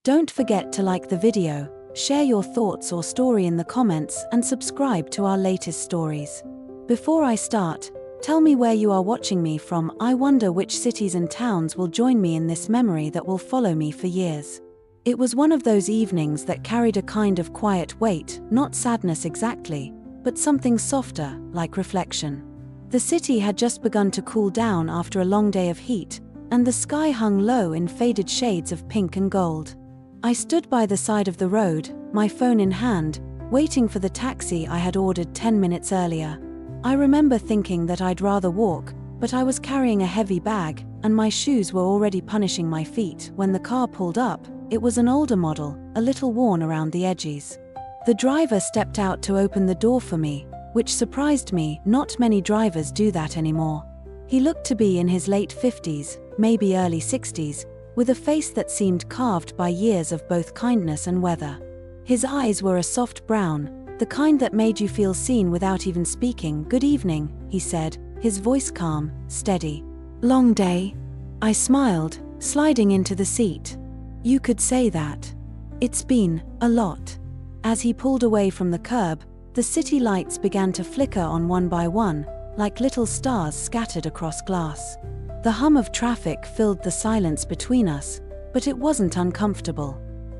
Don't forget to like the video, share your thoughts or story in the comments, and subscribe to our latest stories. Before I start, tell me where you are watching me from. I wonder which cities and towns will join me in this memory that will follow me for years. It was one of those evenings that carried a kind of quiet weight, not sadness exactly, but something softer, like reflection. The city had just begun to cool down after a long day of heat, and the sky hung low in faded shades of pink and gold. I stood by the side of the road, my phone in hand, waiting for the taxi I had ordered 10 minutes earlier. I remember thinking that I'd rather walk, but I was carrying a heavy bag, and my shoes were already punishing my feet when the car pulled up. It was an older model, a little worn around the edges. The driver stepped out to open the door for me, which surprised me. Not many drivers do that anymore. He looked to be in his late 50s, maybe early 60s, with a face that seemed carved by years of both kindness and weather. His eyes were a soft brown, the kind that made you feel seen without even speaking. "Good evening," he said, his voice calm, steady. "Long day?" I smiled, sliding into the seat. "You could say that. It's been a lot." As he pulled away from the curb, the city lights began to flicker on one by one, like little stars scattered across glass. The hum of traffic filled the silence between us, but it wasn't uncomfortable.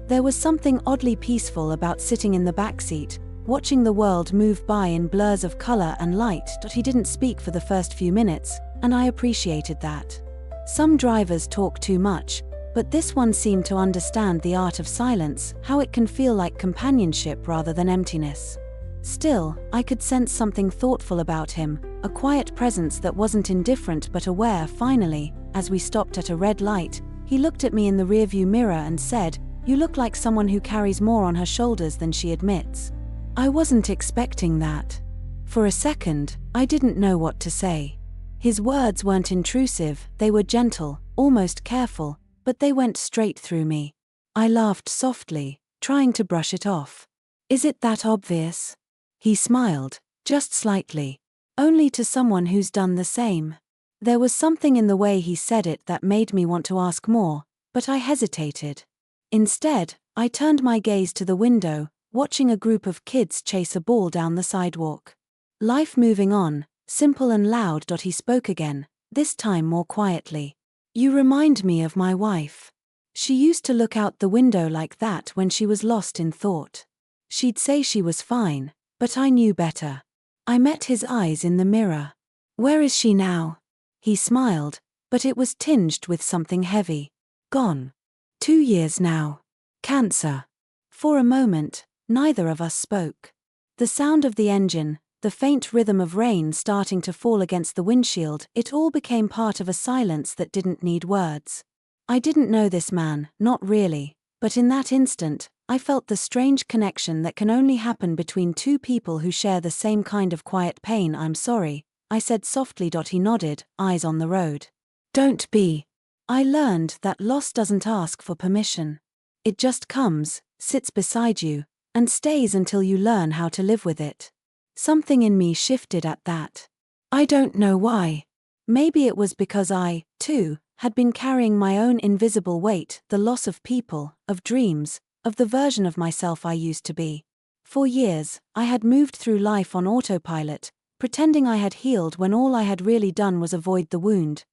There was something oddly peaceful about sitting in the backseat, watching the world move by in blurs of color and light. He didn't speak for the first few minutes, and I appreciated that. Some drivers talk too much, but this one seemed to understand the art of silence, how it can feel like companionship rather than emptiness. Still, I could sense something thoughtful about him, a quiet presence that wasn't indifferent but aware. Finally, as we stopped at a red light, he looked at me in the rearview mirror and said, "You look like someone who carries more on her shoulders than she admits." I wasn't expecting that. For a second, I didn't know what to say. His words weren't intrusive, they were gentle, almost careful, but they went straight through me. I laughed softly, trying to brush it off. "Is it that obvious?" He smiled, just slightly. "Only to someone who's done the same." There was something in the way he said it that made me want to ask more, but I hesitated. Instead, I turned my gaze to the window, watching a group of kids chase a ball down the sidewalk. Life moving on, simple and loud. He spoke again, this time more quietly. "You remind me of my wife. She used to look out the window like that when she was lost in thought. She'd say she was fine, but I knew better." I met his eyes in the mirror. "Where is she now?" He smiled, but it was tinged with something heavy. "Gone. 2 years now. Cancer." For a moment, neither of us spoke. The sound of the engine, the faint rhythm of rain starting to fall against the windshield, it all became part of a silence that didn't need words. I didn't know this man, not really, but in that instant, I felt the strange connection that can only happen between two people who share the same kind of quiet pain. "I'm sorry," I said softly. He nodded, eyes on the road. "Don't be." I learned that loss doesn't ask for permission. It just comes, sits beside you, and stays until you learn how to live with it. Something in me shifted at that. I don't know why. Maybe it was because I, too, had been carrying my own invisible weight, the loss of people, of dreams, of the version of myself I used to be. For years, I had moved through life on autopilot, pretending I had healed when all I had really done was avoid the wound.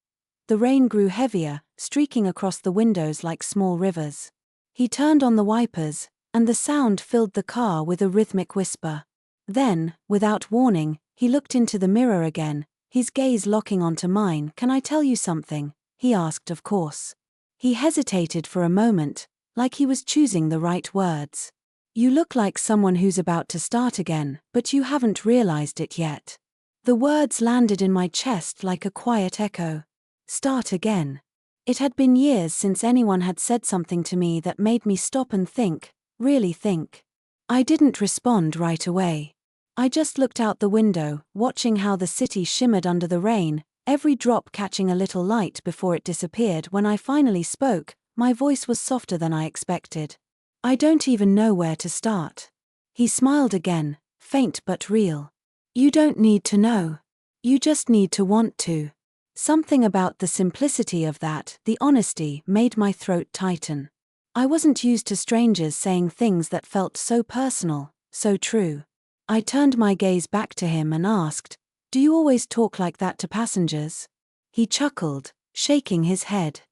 The rain grew heavier, streaking across the windows like small rivers. He turned on the wipers, and the sound filled the car with a rhythmic whisper. Then, without warning, he looked into the mirror again, his gaze locking onto mine. "Can I tell you something?" he asked. "Of course." He hesitated for a moment, like he was choosing the right words. "You look like someone who's about to start again, but you haven't realized it yet." The words landed in my chest like a quiet echo. Start again. It had been years since anyone had said something to me that made me stop and think, really think. I didn't respond right away. I just looked out the window, watching how the city shimmered under the rain, every drop catching a little light before it disappeared. When I finally spoke, my voice was softer than I expected. "I don't even know where to start." He smiled again, faint but real. "You don't need to know. You just need to want to." Something about the simplicity of that, the honesty, made my throat tighten. I wasn't used to strangers saying things that felt so personal, so true. I turned my gaze back to him and asked, "Do you always talk like that to passengers?" He chuckled, shaking his head.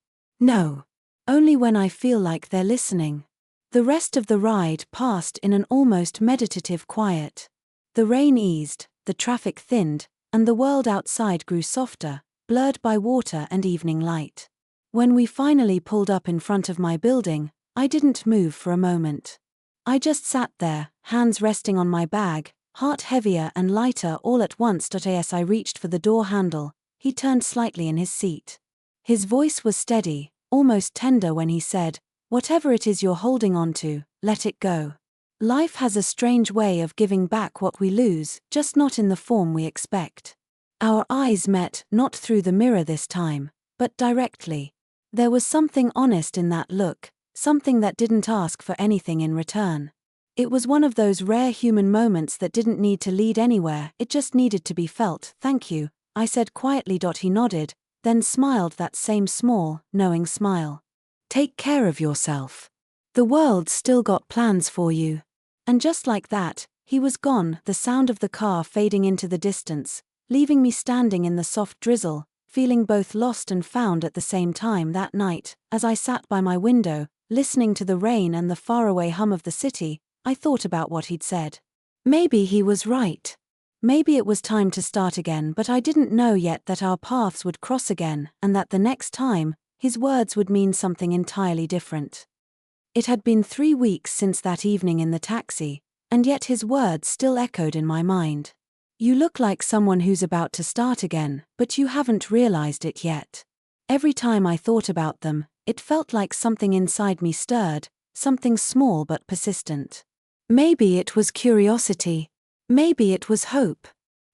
"No. Only when I feel like they're listening." The rest of the ride passed in an almost meditative quiet. The rain eased, the traffic thinned, and the world outside grew softer, blurred by water and evening light. When we finally pulled up in front of my building, I didn't move for a moment. I just sat there, hands resting on my bag, heart heavier and lighter all at once. As I reached for the door handle, he turned slightly in his seat. His voice was steady, almost tender when he said, "Whatever it is you're holding on to, let it go. Life has a strange way of giving back what we lose, just not in the form we expect." Our eyes met, not through the mirror this time, but directly. There was something honest in that look, something that didn't ask for anything in return. It was one of those rare human moments that didn't need to lead anywhere, it just needed to be felt. "Thank you," I said quietly. He nodded, then smiled that same small, knowing smile. "Take care of yourself. The world's still got plans for you." And just like that, he was gone, the sound of the car fading into the distance, leaving me standing in the soft drizzle, feeling both lost and found at the same time. That night, as I sat by my window, listening to the rain and the faraway hum of the city, I thought about what he'd said. Maybe he was right. Maybe it was time to start again, but I didn't know yet that our paths would cross again, and that the next time, his words would mean something entirely different. It had been 3 weeks since that evening in the taxi, and yet his words still echoed in my mind. "You look like someone who's about to start again, but you haven't realized it yet." Every time I thought about them, it felt like something inside me stirred, something small but persistent. Maybe it was curiosity. Maybe it was hope.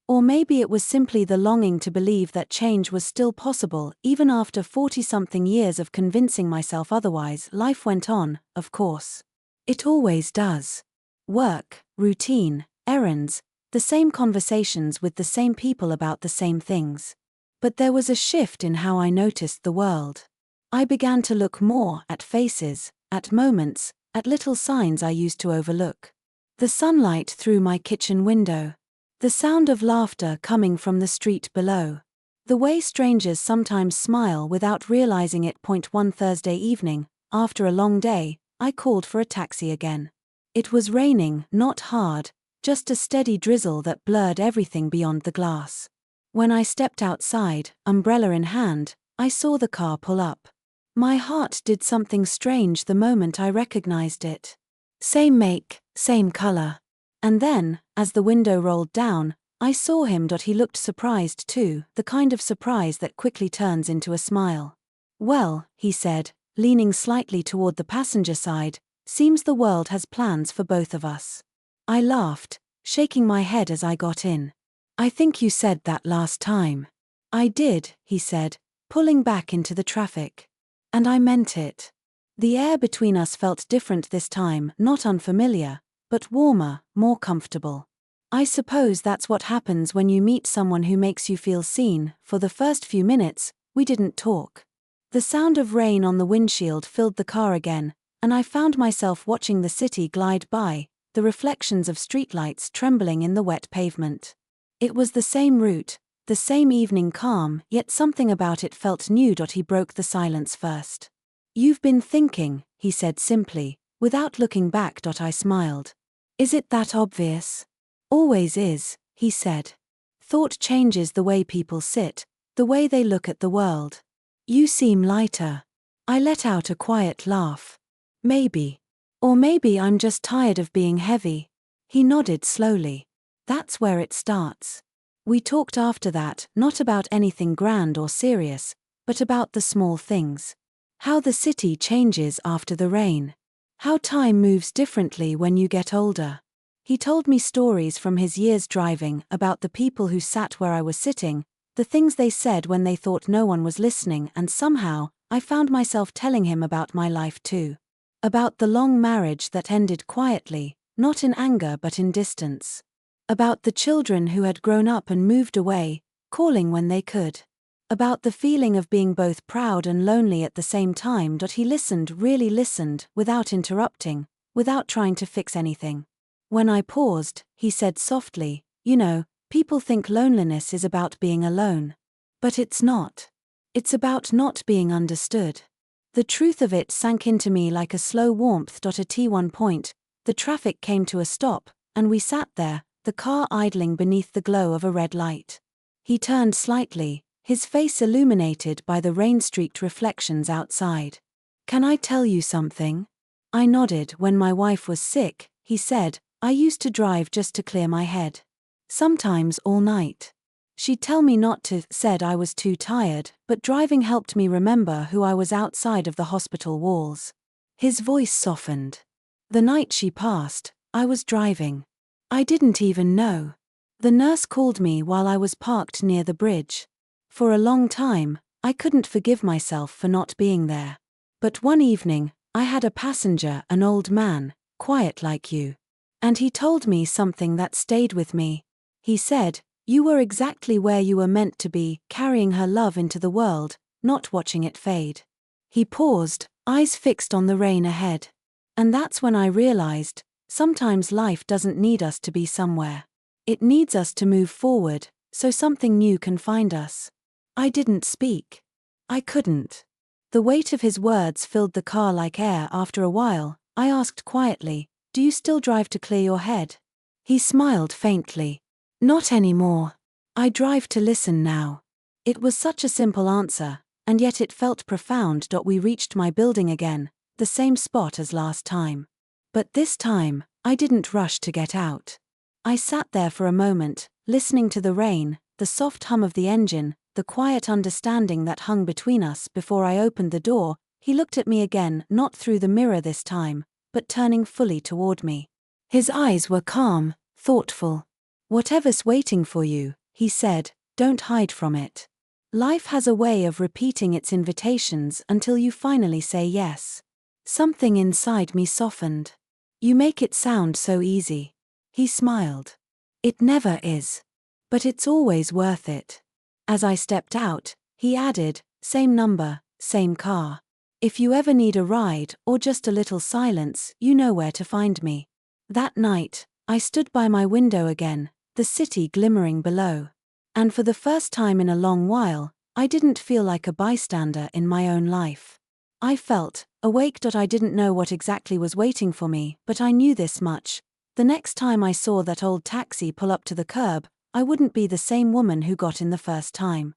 Or maybe it was simply the longing to believe that change was still possible, even after 40-something years of convincing myself otherwise. Life went on, of course. It always does. Work, routine, errands, the same conversations with the same people about the same things. But there was a shift in how I noticed the world. I began to look more at faces, at moments, at little signs I used to overlook. The sunlight through my kitchen window. The sound of laughter coming from the street below. The way strangers sometimes smile without realizing it. One Thursday evening, after a long day, I called for a taxi again. It was raining, not hard, just a steady drizzle that blurred everything beyond the glass. When I stepped outside, umbrella in hand, I saw the car pull up. My heart did something strange the moment I recognized it. Same make, same color. And then, as the window rolled down, I saw him. He looked surprised too, the kind of surprise that quickly turns into a smile. "Well," he said, leaning slightly toward the passenger side, "seems the world has plans for both of us." I laughed, shaking my head as I got in. "I think you said that last time." "I did," he said, pulling back into the traffic. "And I meant it." The air between us felt different this time, not unfamiliar, but warmer, more comfortable. I suppose that's what happens when you meet someone who makes you feel seen. For the first few minutes, we didn't talk. The sound of rain on the windshield filled the car again, and I found myself watching the city glide by, the reflections of streetlights trembling in the wet pavement. It was the same route, the same evening calm, yet something about it felt new. He broke the silence first. "You've been thinking," he said simply, without looking back. I smiled. "Is it that obvious?" "Always is," he said. "Thought changes the way people sit, the way they look at the world." "You seem lighter." I let out a quiet laugh. "Maybe. Or maybe I'm just tired of being heavy." He nodded slowly. "That's where it starts." We talked after that, not about anything grand or serious, but about the small things. How the city changes after the rain. How time moves differently when you get older. He told me stories from his years driving about the people who sat where I was sitting, the things they said when they thought no one was listening, and somehow, I found myself telling him about my life too. About the long marriage that ended quietly, not in anger but in distance. About the children who had grown up and moved away, calling when they could. About the feeling of being both proud and lonely at the same time. He listened, really listened, without interrupting, without trying to fix anything. When I paused, he said softly, "You know, people think loneliness is about being alone. But it's not. It's about not being understood." The truth of it sank into me like a slow warmth. At one point, the traffic came to a stop, and we sat there, the car idling beneath the glow of a red light. He turned slightly, his face illuminated by the rain-streaked reflections outside. "Can I tell you something?" I nodded. "When my wife was sick," he said, "I used to drive just to clear my head. Sometimes all night. She'd tell me not to, said I was too tired, but driving helped me remember who I was outside of the hospital walls." His voice softened. "The night she passed, I was driving. I didn't even know. The nurse called me while I was parked near the bridge. For a long time, I couldn't forgive myself for not being there. But one evening, I had a passenger, an old man, quiet like you. And he told me something that stayed with me. He said, 'You were exactly where you were meant to be, carrying her love into the world, not watching it fade.'" He paused, eyes fixed on the rain ahead. And that's when I realized, sometimes life doesn't need us to be somewhere. It needs us to move forward, so something new can find us. I didn't speak. I couldn't. The weight of his words filled the car like air. After a while, I asked quietly, "Do you still drive to clear your head?" He smiled faintly. "Not anymore. I drive to listen now." It was such a simple answer, and yet it felt profound. We reached my building again, the same spot as last time. But this time, I didn't rush to get out. I sat there for a moment, listening to the rain, the soft hum of the engine, the quiet understanding that hung between us. Before I opened the door, he looked at me again, not through the mirror this time, but turning fully toward me. His eyes were calm, thoughtful. "Whatever's waiting for you," he said, "don't hide from it. Life has a way of repeating its invitations until you finally say yes." Something inside me softened. "You make it sound so easy." He smiled. "It never is. But it's always worth it." As I stepped out, he added, "Same number, same car. If you ever need a ride or just a little silence, you know where to find me." That night, I stood by my window again, the city glimmering below. And for the first time in a long while, I didn't feel like a bystander in my own life. I felt awake. I didn't know what exactly was waiting for me, but I knew this much. The next time I saw that old taxi pull up to the curb, I wouldn't be the same woman who got in the first time.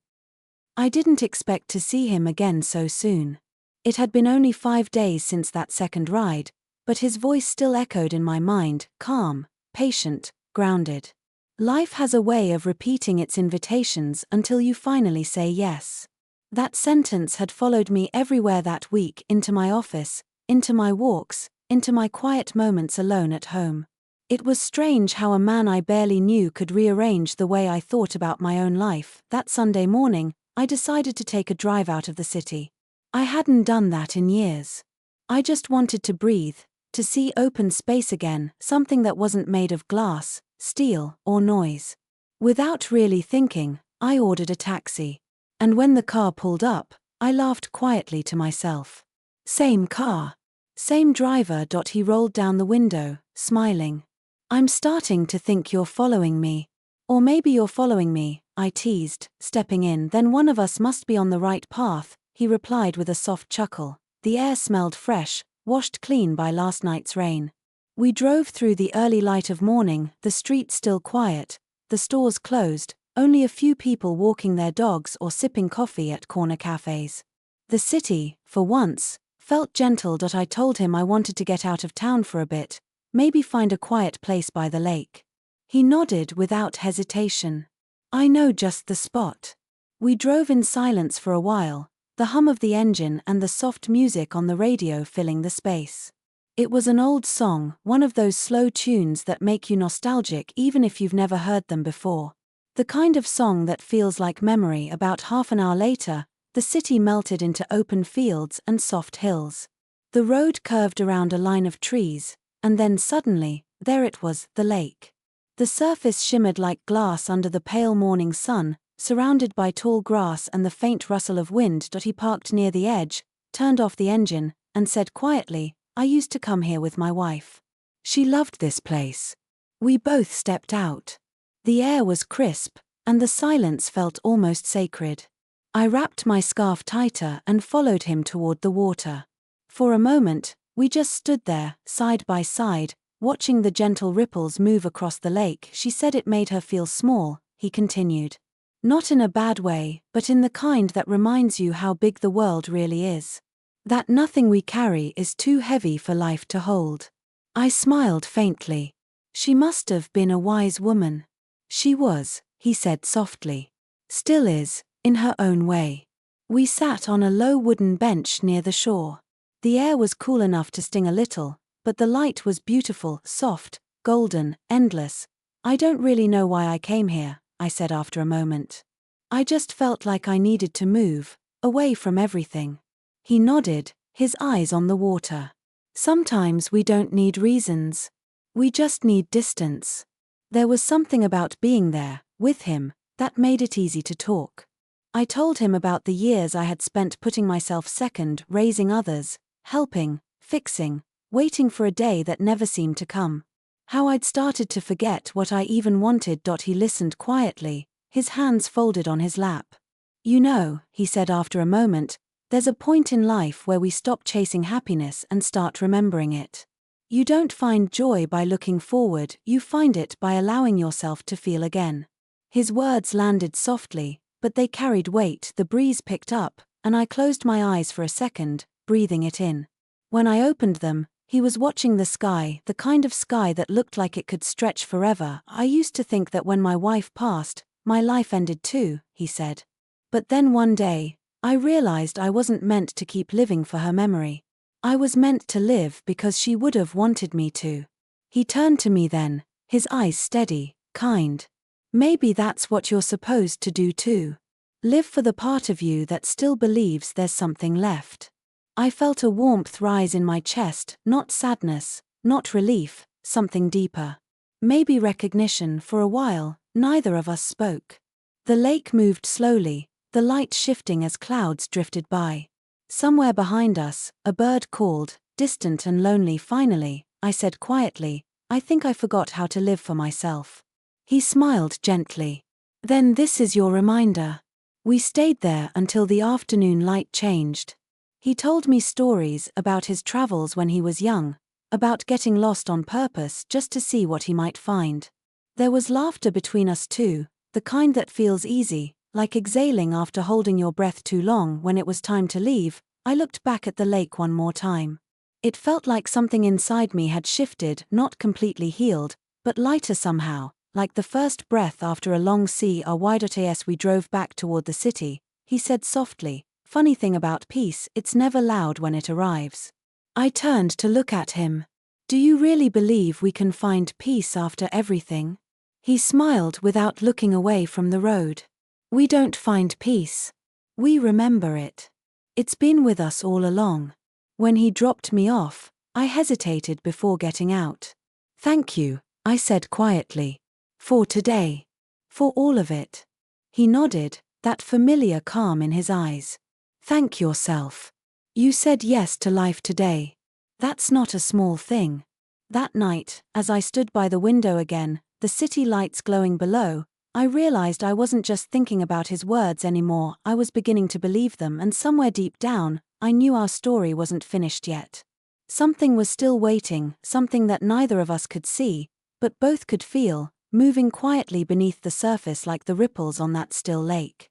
I didn't expect to see him again so soon. It had been only 5 days since that second ride, but his voice still echoed in my mind, calm, patient, grounded. Life has a way of repeating its invitations until you finally say yes. That sentence had followed me everywhere that week, into my office, into my walks, into my quiet moments alone at home. It was strange how a man I barely knew could rearrange the way I thought about my own life. That Sunday morning, I decided to take a drive out of the city. I hadn't done that in years. I just wanted to breathe, to see open space again, something that wasn't made of glass, steel, or noise. Without really thinking, I ordered a taxi. And when the car pulled up, I laughed quietly to myself. Same car. Same driver. He rolled down the window, smiling. "I'm starting to think you're following me. Or maybe you're following me," I teased, stepping in. "Then one of us must be on the right path," he replied with a soft chuckle. The air smelled fresh, washed clean by last night's rain. We drove through the early light of morning, the streets still quiet, the stores closed, only a few people walking their dogs or sipping coffee at corner cafes. The city, for once, felt gentle. I told him I wanted to get out of town for a bit, maybe find a quiet place by the lake. He nodded without hesitation. "I know just the spot." We drove in silence for a while, the hum of the engine and the soft music on the radio filling the space. It was an old song, one of those slow tunes that make you nostalgic even if you've never heard them before. The kind of song that feels like memory. About half an hour later, the city melted into open fields and soft hills. The road curved around a line of trees, and then suddenly, there it was, the lake. The surface shimmered like glass under the pale morning sun, surrounded by tall grass and the faint rustle of wind. He parked near the edge, turned off the engine, and said quietly, "I used to come here with my wife. She loved this place." We both stepped out. The air was crisp, and the silence felt almost sacred. I wrapped my scarf tighter and followed him toward the water. For a moment, we just stood there, side by side, watching the gentle ripples move across the lake. "She said it made her feel small," he continued. "Not in a bad way, but in the kind that reminds you how big the world really is. That nothing we carry is too heavy for life to hold." I smiled faintly. She must have been a wise woman. "She was," he said softly. "Still is, in her own way." We sat on a low wooden bench near the shore. The air was cool enough to sting a little, but the light was beautiful, soft, golden, endless. "I don't really know why I came here," I said after a moment. "I just felt like I needed to move, away from everything." He nodded, his eyes on the water. "Sometimes we don't need reasons. We just need distance." There was something about being there, with him, that made it easy to talk. I told him about the years I had spent putting myself second, raising others, helping, fixing, waiting for a day that never seemed to come. How I'd started to forget what I even wanted. He listened quietly, his hands folded on his lap. "You know," he said after a moment, "there's a point in life where we stop chasing happiness and start remembering it. You don't find joy by looking forward, you find it by allowing yourself to feel again." His words landed softly, but they carried weight. The breeze picked up, and I closed my eyes for a second, breathing it in. When I opened them, he was watching the sky, the kind of sky that looked like it could stretch forever. "I used to think that when my wife passed, my life ended too," he said. "But then one day, I realized I wasn't meant to keep living for her memory. I was meant to live because she would have wanted me to." He turned to me then, his eyes steady, kind. "Maybe that's what you're supposed to do too. Live for the part of you that still believes there's something left." I felt a warmth rise in my chest, not sadness, not relief, something deeper. Maybe recognition. For a while, neither of us spoke. The lake moved slowly, the light shifting as clouds drifted by. Somewhere behind us, a bird called, distant and lonely. "Finally," I said quietly, "I think I forgot how to live for myself." He smiled gently. "Then this is your reminder." We stayed there until the afternoon light changed. He told me stories about his travels when he was young, about getting lost on purpose just to see what he might find. There was laughter between us too, the kind that feels easy, like exhaling after holding your breath too long. When it was time to leave, I looked back at the lake one more time. It felt like something inside me had shifted, not completely healed, but lighter somehow, like the first breath after a long sea. As we drove back toward the city, he said softly, "Funny thing about peace, it's never loud when it arrives." I turned to look at him. "Do you really believe we can find peace after everything?" He smiled without looking away from the road. "We don't find peace. We remember it. It's been with us all along." When he dropped me off, I hesitated before getting out. "Thank you," I said quietly. "For today. For all of it." He nodded, that familiar calm in his eyes. "Thank yourself. You said yes to life today. That's not a small thing." That night, as I stood by the window again, the city lights glowing below, I realized I wasn't just thinking about his words anymore. I was beginning to believe them, and somewhere deep down, I knew our story wasn't finished yet. Something was still waiting, something that neither of us could see, but both could feel, moving quietly beneath the surface like the ripples on that still lake.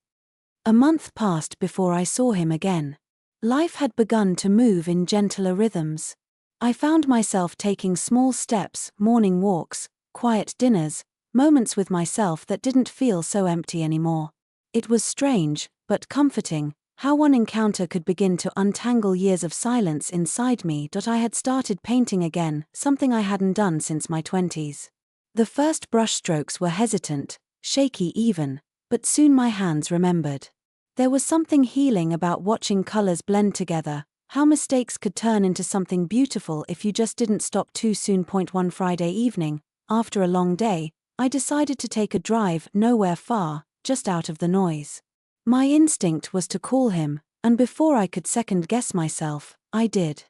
A month passed before I saw him again. Life had begun to move in gentler rhythms. I found myself taking small steps, morning walks, quiet dinners, moments with myself that didn't feel so empty anymore. It was strange, but comforting, how one encounter could begin to untangle years of silence inside me. I had started painting again, something I hadn't done since my 20s. The first brushstrokes were hesitant, shaky even, but soon my hands remembered. There was something healing about watching colors blend together, how mistakes could turn into something beautiful if you just didn't stop too soon. One Friday evening, after a long day, I decided to take a drive, nowhere far, just out of the noise. My instinct was to call him, and before I could second-guess myself, I did.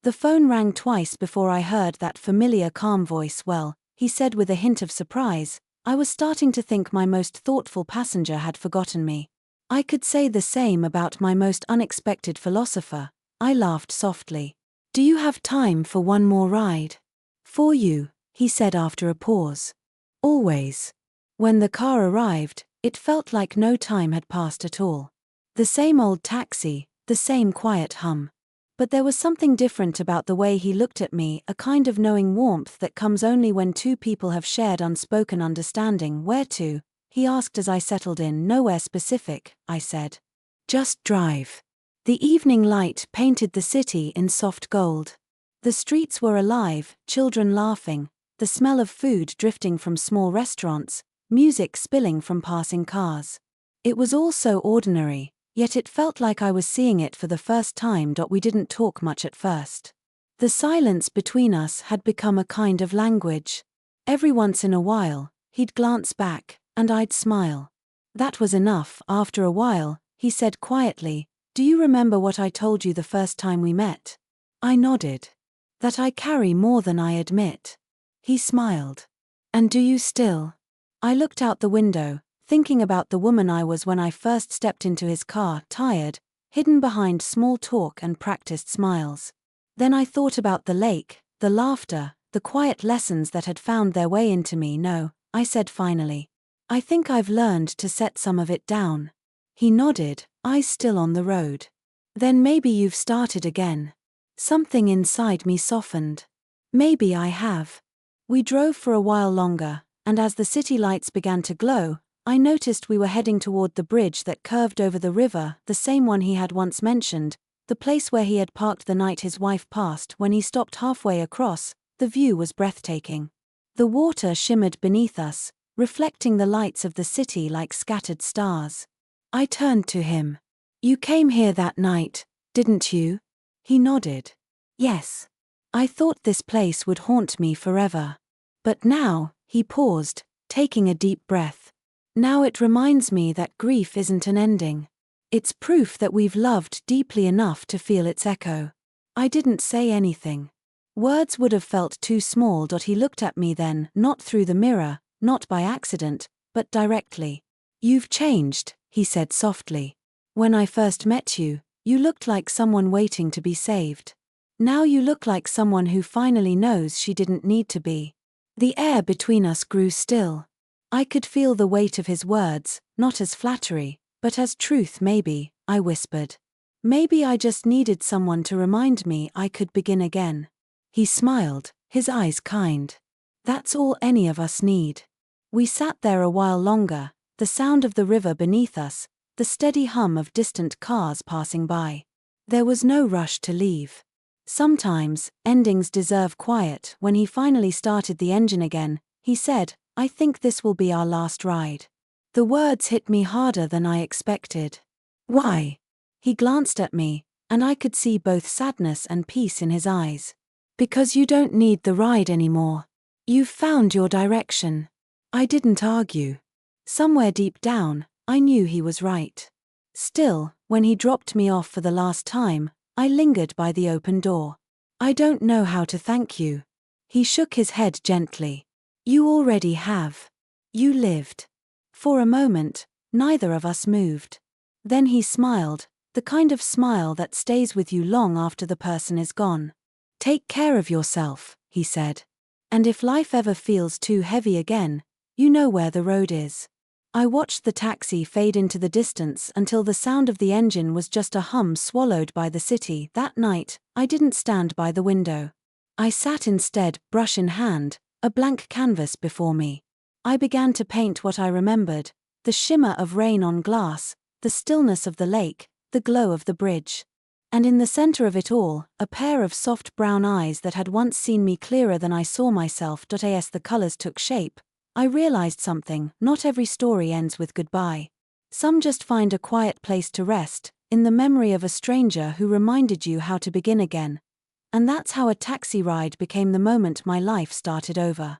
The phone rang twice before I heard that familiar calm voice. "Well," he said with a hint of surprise. I was starting to think my most thoughtful passenger had forgotten me. I could say the same about my most unexpected philosopher. I laughed softly. "Do you have time for one more ride?" "For you," he said after a pause. "Always." When the car arrived, it felt like no time had passed at all. The same old taxi, the same quiet hum. But there was something different about the way he looked at me, a kind of knowing warmth that comes only when two people have shared unspoken understanding. "Where to?" he asked as I settled in. "Nowhere specific," I said. "Just drive." The evening light painted the city in soft gold. The streets were alive, children laughing, the smell of food drifting from small restaurants, music spilling from passing cars. It was all so ordinary, yet it felt like I was seeing it for the first time. We didn't talk much at first. The silence between us had become a kind of language. Every once in a while, he'd glance back, and I'd smile. That was enough. After a while, he said quietly, "Do you remember what I told you the first time we met?" I nodded. "That I carry more than I admit." He smiled. "And do you still?" I looked out the window, thinking about the woman I was when I first stepped into his car, tired, hidden behind small talk and practiced smiles. Then I thought about the lake, the laughter, the quiet lessons that had found their way into me. "No," I said finally. "I think I've learned to set some of it down." He nodded, eyes still on the road. "Then maybe you've started again." Something inside me softened. Maybe I have. We drove for a while longer, and as the city lights began to glow, I noticed we were heading toward the bridge that curved over the river, the same one he had once mentioned, the place where he had parked the night his wife passed. When he stopped halfway across, the view was breathtaking. The water shimmered beneath us, reflecting the lights of the city like scattered stars. I turned to him. "You came here that night, didn't you?" He nodded. "Yes. I thought this place would haunt me forever. But now," he paused, taking a deep breath. "Now it reminds me that grief isn't an ending. It's proof that we've loved deeply enough to feel its echo." I didn't say anything. Words would have felt too small. He looked at me then, not through the mirror, not by accident, but directly. "You've changed," he said softly. "When I first met you, you looked like someone waiting to be saved. Now you look like someone who finally knows she didn't need to be." The air between us grew still. I could feel the weight of his words, not as flattery, but as truth. "Maybe," I whispered. "Maybe I just needed someone to remind me I could begin again." He smiled, his eyes kind. "That's all any of us need." We sat there a while longer, the sound of the river beneath us, the steady hum of distant cars passing by. There was no rush to leave. Sometimes, endings deserve quiet. When he finally started the engine again, he said, "I think this will be our last ride." The words hit me harder than I expected. "Why?" He glanced at me, and I could see both sadness and peace in his eyes. "Because you don't need the ride anymore. You've found your direction." I didn't argue. Somewhere deep down, I knew he was right. Still, when he dropped me off for the last time, I lingered by the open door. "I don't know how to thank you." He shook his head gently. "You already have. You lived." For a moment, neither of us moved. Then he smiled, the kind of smile that stays with you long after the person is gone. "Take care of yourself," he said. "And if life ever feels too heavy again, you know where the road is." I watched the taxi fade into the distance until the sound of the engine was just a hum swallowed by the city. That night, I didn't stand by the window. I sat instead, brush in hand, a blank canvas before me. I began to paint what I remembered: the shimmer of rain on glass, the stillness of the lake, the glow of the bridge. And in the center of it all, a pair of soft brown eyes that had once seen me clearer than I saw myself. As the colors took shape, I realized something: not every story ends with goodbye. Some just find a quiet place to rest, in the memory of a stranger who reminded you how to begin again. And that's how a taxi ride became the moment my life started over.